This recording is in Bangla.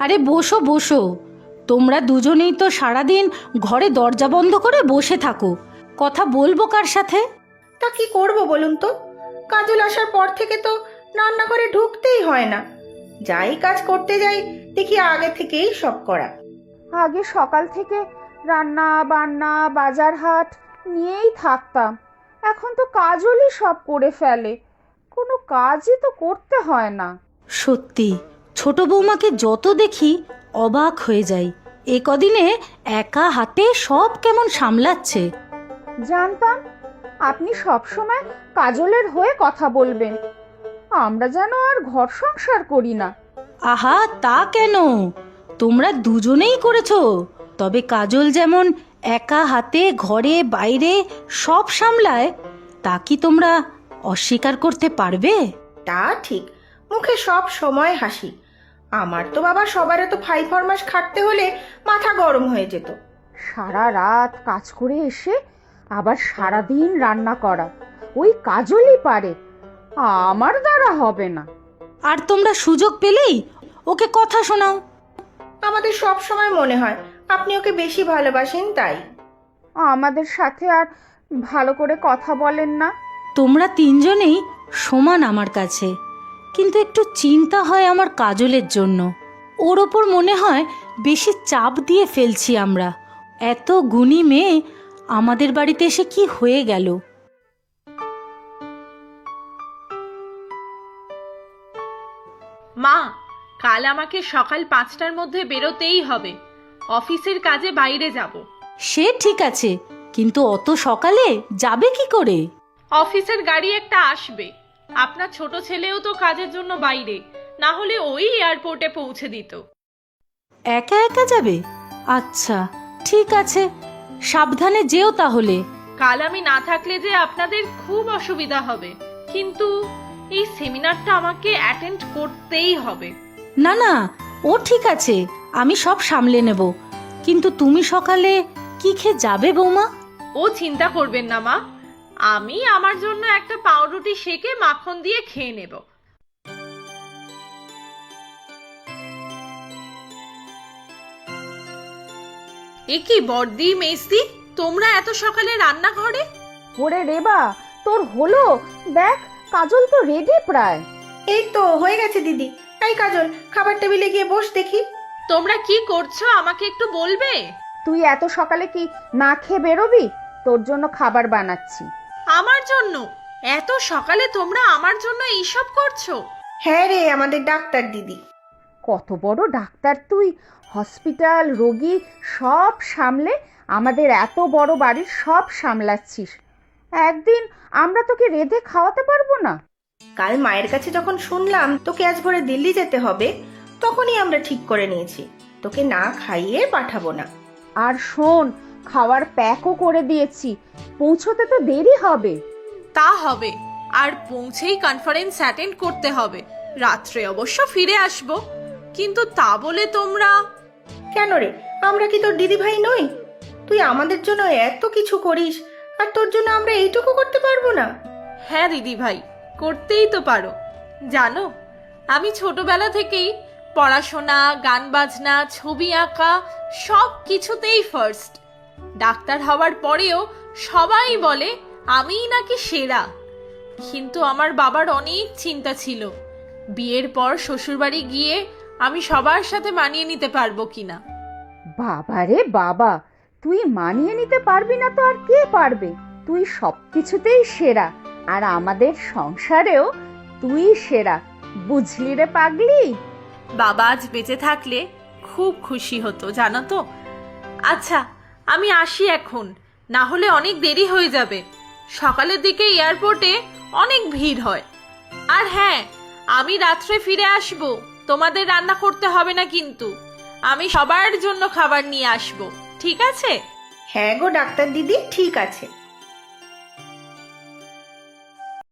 আরে বসো বসো, তোমরা দুজনেই তো সারাদিন ঘরে দরজা বন্ধ করে বসে থাকো, কথা বলবো কার সাথে? তা কি করব বলুন তো, কাজল আসার পর থেকে তো রান্নাঘরে ঢুকতেই হয় না। যাই কাজ করতে যাই দেখি আগে থেকেই সব করা। আগে সকাল থেকে রান্না বান্না বাজার হাট নিয়েই থাকতাম, এখন তো কাজলই সব করে ফেলে, কোনো কাজই তো করতে হয় না। সত্যি ছোট বৌমাকে যত দেখি অবাক হয়ে যাই, এ কদিনে একা হাতে সব কেমন সামলাচ্ছে। জানতাম আপনি সব সময় কাজলের হয়ে কথা বলবেন, আমরা যেন আর ঘর সংসার করি না। আহা তা কেন, তোমরা দুজনেই করেছো, তবে কাজল যেমন একা হাতে ঘরে বাইরে সব সামলায় তা কি তোমরা অস্বীকার করতে পারবে? তা ঠিক, মুখে সব সময় হাসি। আমার তো বাবা সবার এত ফাই ফরমাস খাটতে হলে মাথা গরম হয়ে যেত। সারা রাত কাজ করে এসে আবার সারাদিন রান্না করা ওই কাজলই পারে, আমার দ্বারা হবে না। আর তোমরা সুযোগ পেলেই ওকে কথা শোনাও। আমাদের সব সময় মনে হয় আপনি ওকে বেশি ভালোবাসেন তাই। আমাদের সাথে আর ভালো করে কথা বলেন না। তোমরা তিনজনেই সমান আমার কাছে, কিন্তু একটু চিন্তা হয় আমার কাজলের জন্য। ওর ওপর মনে হয় বেশি চাপ দিয়ে ফেলছি আমরা। এত গুণী মেয়ে আমাদের বাড়িতে এসে কি হয়ে গেল? মা, কাল আমাকে সকাল 5টার মধ্যে বেরোতেই হবে, অফিসের কাজে বাইরে যাব। সে ঠিক আছে, কিন্তু অত সকালে যাবে কি করে? অফিসের গাড়ি একটা আসবে, আপনার ছোট ছেলেও তো কাজের জন্য বাইরে, না হলে ওই এয়ারপোর্টে পৌঁছে দিত। একা একা যাবে? আচ্ছা ঠিক আছে, সাবধানে যেও তাহলে। কাল আমি না থাকলে যে আপনাদের খুব অসুবিধা হবে, কিন্তু এই সেমিনারটা আমাকে অ্যাটেন্ড করতেই হবে। না না, ও ঠিক আছে, আমি সব সামলে নেব, কিন্তু তুমি সকালে কি খেয়ে যাবে বৌমা? ও চিন্তা করবেন না মা, আমি আমার জন্য একটা পাউরুটি সেকে মাখন দিয়ে খেয়ে নেব। এ কি বর্দি মেসদি, তোমরা এত সকালে রান্নাঘরে? ওরে রেবা, তোর হলো? দেখ কাজল তো রেডি প্রায়। এই তো হয়ে গেছে দিদি। এই কাজল, খাবার টেবিলে গিয়ে বস দেখি। তোমরা কি করছো আমাকে একটু বলবে? তুই এত সকালে কি না খেয়ে বেরোবি? তোর জন্য খাবার বানাচ্ছি। আমার জন্য? এত সকালে তোমরা আমার জন্য এইসব করছো? হ্যাঁ রে, আমাদের ডাক্তার দিদি। কত বড় ডাক্তার তুই, হসপিটাল রোগী সব সামলে আমাদের এত বড় বাড়ির সব সামলাচ্ছিস, একদিন আমরা তোকে রেঁধে খাওয়াতে পারবো না? কাল মায়ের কাছে যখন শুনলাম তোকে আজ ভোরে দিল্লি যেতে হবে, তখনই আমরা ঠিক করে নিয়েছি তোকে না খাইয়ে পাঠাবো না। আর শোন, খাওয়ার প্যাকও করে দিয়েছি, পৌঁছতে তো দেরি হবে। তা হবে, আর পৌঁছেই কনফারেন্স অ্যাটেন্ড করতে হবে, রাত্রে অবশ্য ফিরে আসবো, কিন্তু তা বলে তোমরা? কেন রে, আমরা কি তোর দিদি ভাই নই? তুই আমাদের জন্য এত কিছু করিস, আর তোর জন্য আমরা এইটুকু করতে পারবো না? হ্যাঁ দিদি ভাই, করতেই তো পারো। জানো, আমি ছোটবেলা থেকেই পড়াশোনা, গান বাজনা, ছবি আঁকা সব কিছুতেই ফার্স্ট। ডাক্তার হওয়ার পরেও সবাই বলে আমিই নাকি সেরা। কিন্তু আমার বাবার অনেক চিন্তা ছিল, বিয়ের পর শ্বশুরবাড়ি গিয়ে আমি সবার সাথে মানিয়ে নিতে পারবো কিনা। বাবারে বাবা, তুই মানিয়ে নিতে পারবি না তো আর কে পারবে? তুই সব কিছুতেই সেরা, আর আমাদের সংসারেও তুই সেরা, বুঝলি রে পাগলি? বাবা আজ বেঁচে থাকলে খুব খুশি হতো জানো তো। আচ্ছা আমি আসি এখন, না হলে অনেক দেরি হয়ে যাবে। সকালের দিকে এয়ারপোর্টে অনেক ভিড় হয়। আর হ্যাঁ, আমি রাত্রে ফিরে আসব, তোমাদের রান্না করতে হবে না, কিন্তু আমি সবার জন্য খাবার নিয়ে আসব, ঠিক আছে? হ্যাঁ গো ডাক্তার দিদি, ঠিক আছে।